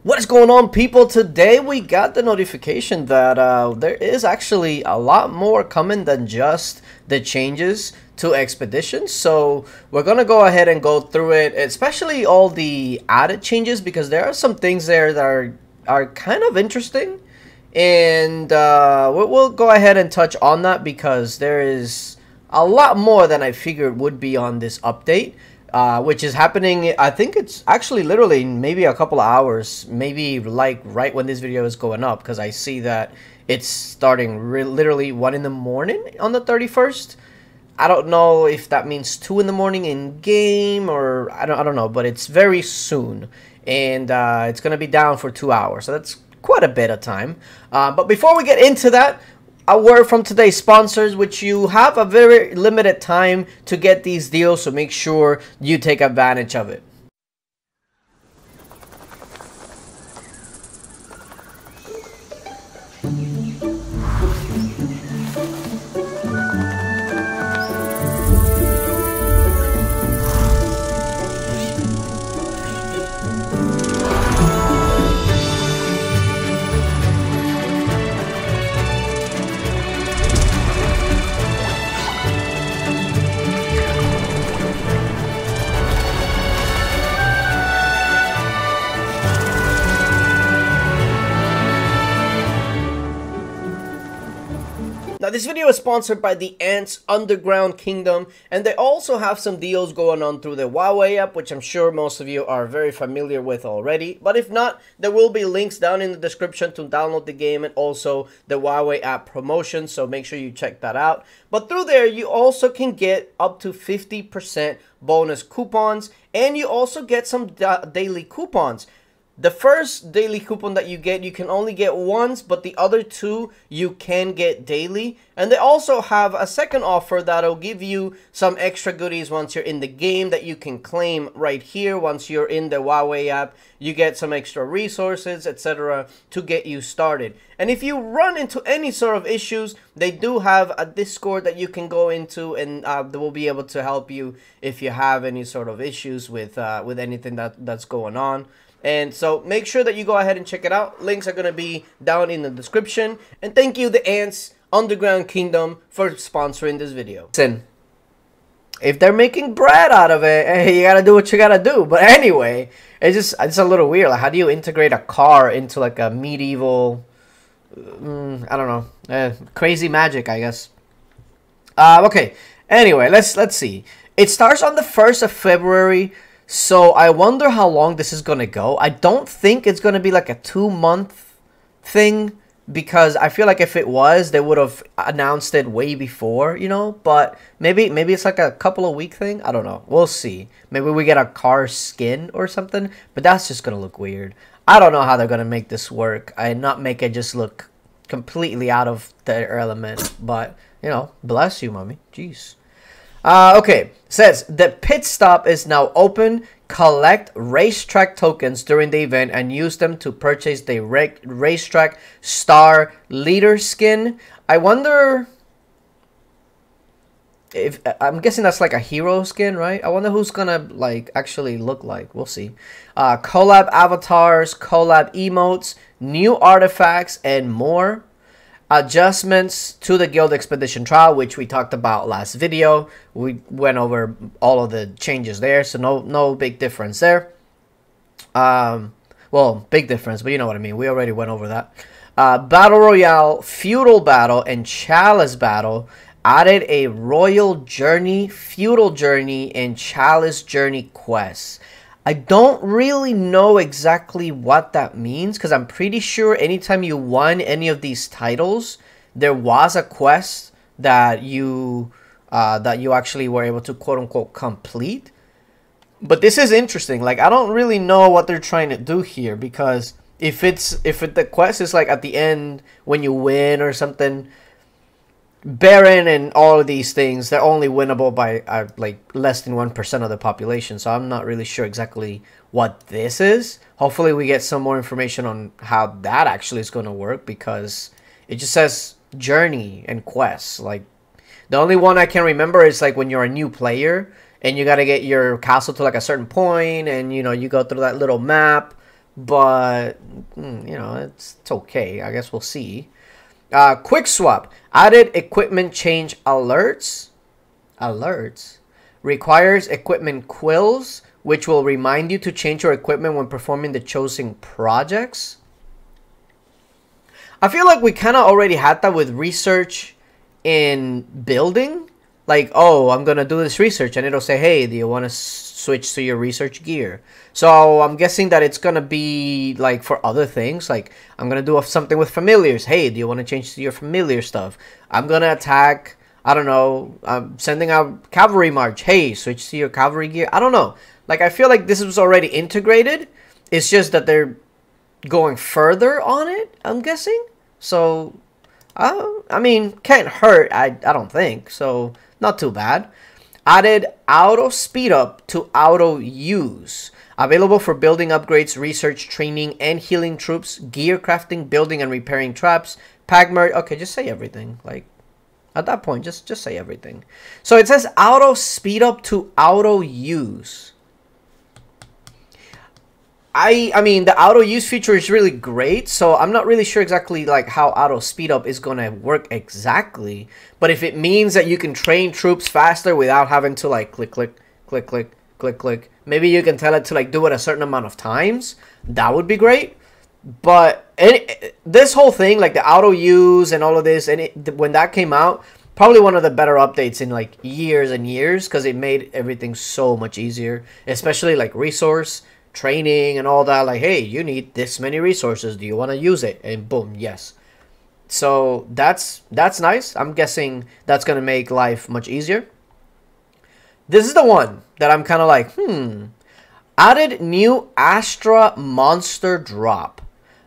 What is going on, people? Today we got the notification that there is actually a lot more coming than just the changes to Expeditions. So we're gonna go ahead and go through it, especially all the added changes, because there are some things there that are kind of interesting, and we'll go ahead and touch on that because there is a lot more than I figured would be on this update. Which is happening, I think it's actually literally maybe a couple of hours, maybe like right when this video is going up, because I see that it's starting literally 1 in the morning on the 31st. I don't know if that means 2 in the morning in game, or I don't know, but it's very soon, and it's gonna be down for 2 hours, so that's quite a bit of time. But before we get into that, a word from today's sponsors, which you have a very limited time to get these deals, so make sure you take advantage of it. Now, this video is sponsored by the Ants Underground Kingdom, and they also have some deals going on through the Huawei app, which I'm sure most of you are very familiar with already. But if not, there will be links down in the description to download the game and also the Huawei app promotion, so make sure you check that out. But through there, you also can get up to 50% bonus coupons, and you also get some daily coupons. The first daily coupon that you get, you can only get once, but the other two you can get daily. And they also have a second offer that'll give you some extra goodies once you're in the game that you can claim right here. Once you're in the Huawei app, you get some extra resources, etc. to get you started. And if you run into any sort of issues, they do have a Discord that you can go into, and they will be able to help you if you have any sort of issues with anything that's going on. And so make sure that you go ahead and check it out. Links are going to be down in the description. And thank you, the Ants Underground Kingdom, for sponsoring this video. Listen, if they're making bread out of it, hey, you got to do what you got to do. But anyway, it's a little weird. Like, how do you integrate a car into like a medieval, I don't know, crazy magic, I guess. Okay, anyway, let's see. It starts on the 1st of February. So I wonder how long this is going to go. I don't think it's going to be like a 2-month thing, because I feel like if it was, they would have announced it way before, you know. But maybe it's like a couple of week thing. I don't know. We'll see. Maybe we get a car skin or something, but that's just going to look weird. I don't know how they're going to make this work and not make it just look completely out of their element. But, you know, bless you, mommy. Jeez. Okay, says the pit stop is now open. Collect racetrack tokens during the event and use them to purchase the racetrack star leader skin. I wonder if, I'm guessing that's like a hero skin, right? I wonder who's gonna like actually look like. We'll see. Collab avatars, collab emotes, new artifacts, and more. Adjustments to the Guild Expedition trial, which we talked about last video. We went over all of the changes there, so no big difference there. Well, big difference, but you know what I mean. We already went over that. Battle Royale, Feudal Battle, and Chalice Battle added a Royal Journey, Feudal Journey, and Chalice Journey quests. I don't really know exactly what that means, because I'm pretty sure anytime you won any of these titles, there was a quest that you actually were able to quote unquote complete. But this is interesting. Like, I don't really know what they're trying to do here, because if the quest is like at the end when you win or something, Baron and all of these things, they're only winnable by like less than 1% of the population. So I'm not really sure exactly what this is. Hopefully we get some more information on how that actually is going to work, because it just says journey and quests. Like, the only one I can remember is like when you're a new player and you got to get your castle to like a certain point, and you know, you go through that little map. but you know, it's okay. I guess we'll see. Quick swap. Added equipment change alerts. Alerts. Requires equipment quills, which will remind you to change your equipment when performing the chosen projects. I feel like we kind of already had that with research in building. Like, oh, I'm going to do this research, and it'll say, hey, do you want to switch to your research gear? So I'm guessing that it's going to be like for other things. Like, I'm going to do something with familiars. Hey, do you want to change to your familiar stuff? I'm going to attack, I don't know, I'm sending out cavalry march. Hey, switch to your cavalry gear. I don't know. Like, I feel like this was already integrated. It's just that they're going further on it, I'm guessing. So, I mean, can't hurt, I don't think. So, not too bad. Added auto speed up to auto use. Available for building upgrades, research, training, and healing troops, gear crafting, building and repairing traps, pack merge. Okay, just say everything. Like, at that point, just say everything. So it says auto speed up to auto use. I mean, the auto use feature is really great, so I'm not really sure exactly like how auto speed up is going to work exactly. But if it means that you can train troops faster without having to like click, click, click, click, click, click. Maybe you can tell it to like do it a certain amount of times. That would be great. But this whole thing, like the auto use and all of this, and when that came out, probably one of the better updates in like years and years, because it made everything so much easier, especially like resource training and all that. Like, hey, you need this many resources, do you want to use it? And boom, yes. So that's nice. I'm guessing that's gonna make life much easier. This is the one that I'm kind of like, added new Astra monster drop,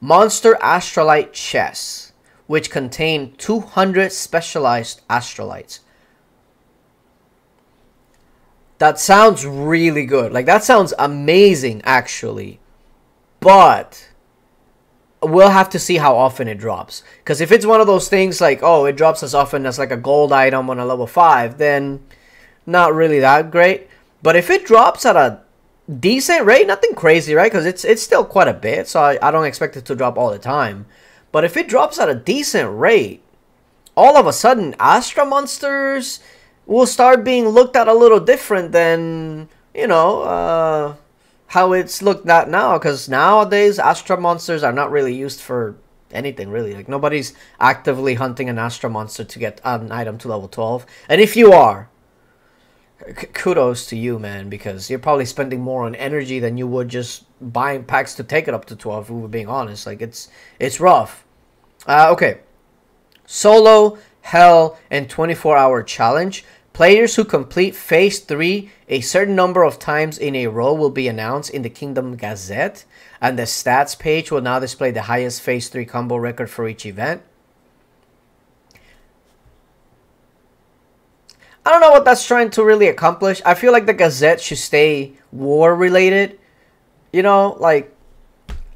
monster astrolite chests, which contain 200 specialized astrolites. That sounds really good. Like, that sounds amazing, actually. But we'll have to see how often it drops. Because if it's one of those things like, oh, it drops as often as like a gold item on a level 5, then not really that great. But if it drops at a decent rate, nothing crazy, right? Because it's still quite a bit, so I don't expect it to drop all the time. But if it drops at a decent rate, all of a sudden, Astra monsters will start being looked at a little different than, you know, how it's looked at now. Because nowadays, Astra monsters are not really used for anything, really. Like, nobody's actively hunting an Astra monster to get an item to level 12. And if you are, kudos to you, man, because you're probably spending more on energy than you would just buying packs to take it up to 12, if we're being honest. Like, it's rough. Okay. Solo, Hell, and 24-hour challenge. Players who complete Phase 3 a certain number of times in a row will be announced in the Kingdom Gazette, and the stats page will now display the highest Phase 3 combo record for each event. I don't know what that's trying to really accomplish. I feel like the Gazette should stay war-related. You know, like,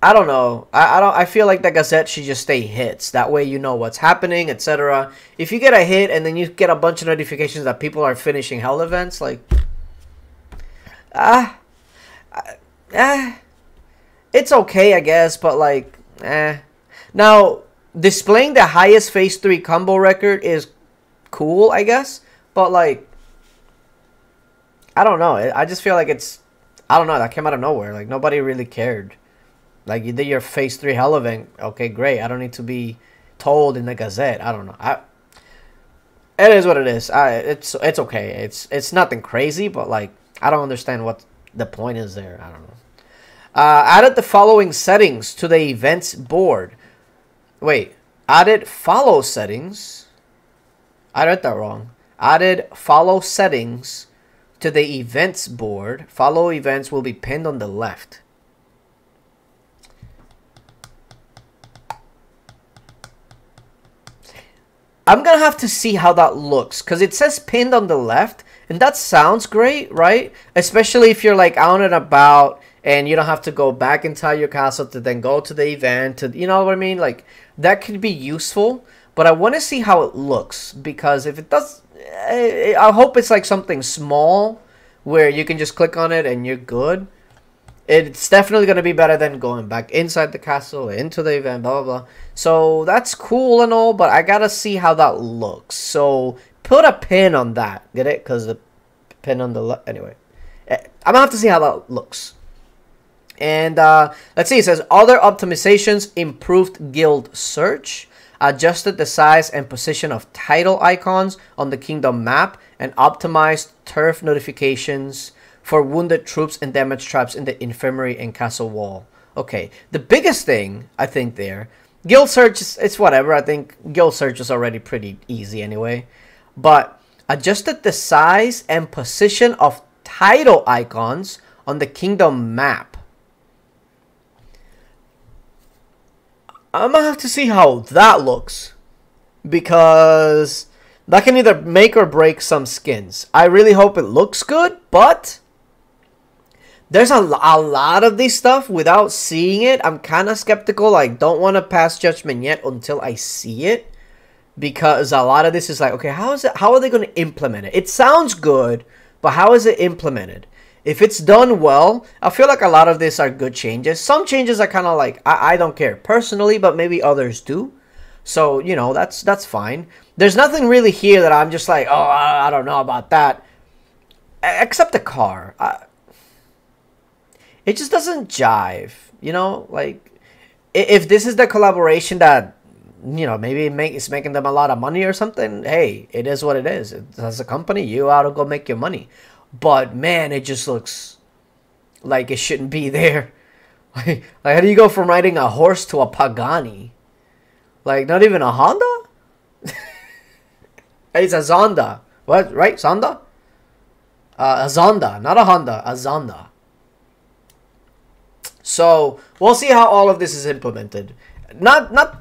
I don't know. I feel like the Gazette should just stay hits. That way you know what's happening, etc. If you get a hit and then you get a bunch of notifications that people are finishing hell events, like, it's okay, I guess, but like, Now, displaying the highest Phase 3 combo record is cool, I guess, but like, I don't know. I just feel like it's, I don't know, that came out of nowhere. Like, nobody really cared. Like, you did your Phase 3 hell event. Okay, great. I don't need to be told in the Gazette. I don't know. It is what it is. It's okay. It's nothing crazy, but like, I don't understand what the point is there. I don't know. Added the following settings to the events board. Wait. Added follow settings. I read that wrong. Added follow settings to the events board. Follow events will be pinned on the left. I'm going to have to see how that looks, because it says pinned on the left, and that sounds great, right? Especially if you're like out and about and you don't have to go back inside your castle to then go to the event, to, you know what I mean? Like, that could be useful, but I want to see how it looks, because if it does, I hope it's like something small where you can just click on it and you're good. It's definitely going to be better than going back inside the castle, into the event, blah, blah, blah. So that's cool and all, but I got to see how that looks. So put a pin on that. Get it? Because the pin on the left. Anyway, I'm going to have to see how that looks. And let's see. It says other optimizations: improved guild search, adjusted the size and position of title icons on the kingdom map, and optimized turf notifications for wounded troops and damaged traps in the infirmary and castle wall. Okay, the biggest thing I think there, guild search it's whatever. I think guild search is already pretty easy anyway, but adjusted the size and position of title icons on the kingdom map. I'm gonna have to see how that looks, because that can either make or break some skins. I really hope it looks good, but there's a lot of this stuff without seeing it. I'm kind of skeptical. I don't want to pass judgment yet until I see it, because a lot of this is like, okay, how are they going to implement it? It sounds good, but how is it implemented? If it's done well, I feel like a lot of this are good changes. Some changes are kind of like, I don't care personally, but maybe others do. So, you know, that's fine. There's nothing really here that I'm just like, oh, I don't know about that. Except the car. It just doesn't jive, you know? Like, if this is the collaboration that, you know, maybe it's making them a lot of money or something, hey, it is what it is. As a company, you ought to go make your money. But, man, it just looks like it shouldn't be there. Like, how do you go from riding a horse to a Pagani? Like, not even a Honda? It's a Zonda. What, right? Zonda? A Zonda, not a Honda, a Zonda. So, we'll see how all of this is implemented. Not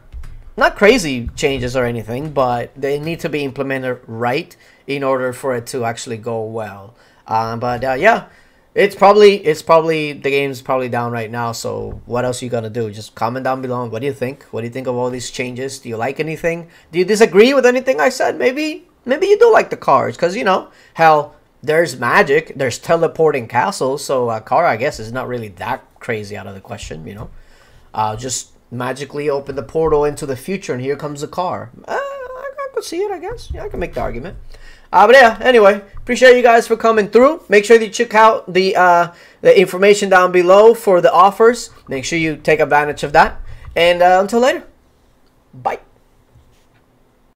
crazy changes or anything, but they need to be implemented right in order for it to actually go well. Yeah, it's probably the game's probably down right now. So what else are you gonna do? Just comment down below. What do you think? What do you think of all these changes? Do you like anything? Do you disagree with anything I said? Maybe you do like the cars, because, you know, hell, there's magic, there's teleporting castles, so a car, I guess, is not really that crazy out of the question, you know. Just magically open the portal into the future and here comes the car. I could see it, I guess. Yeah, I can make the argument. But yeah, anyway, appreciate you guys for coming through. Make sure you check out the information down below for the offers. Make sure you take advantage of that. And until later, bye.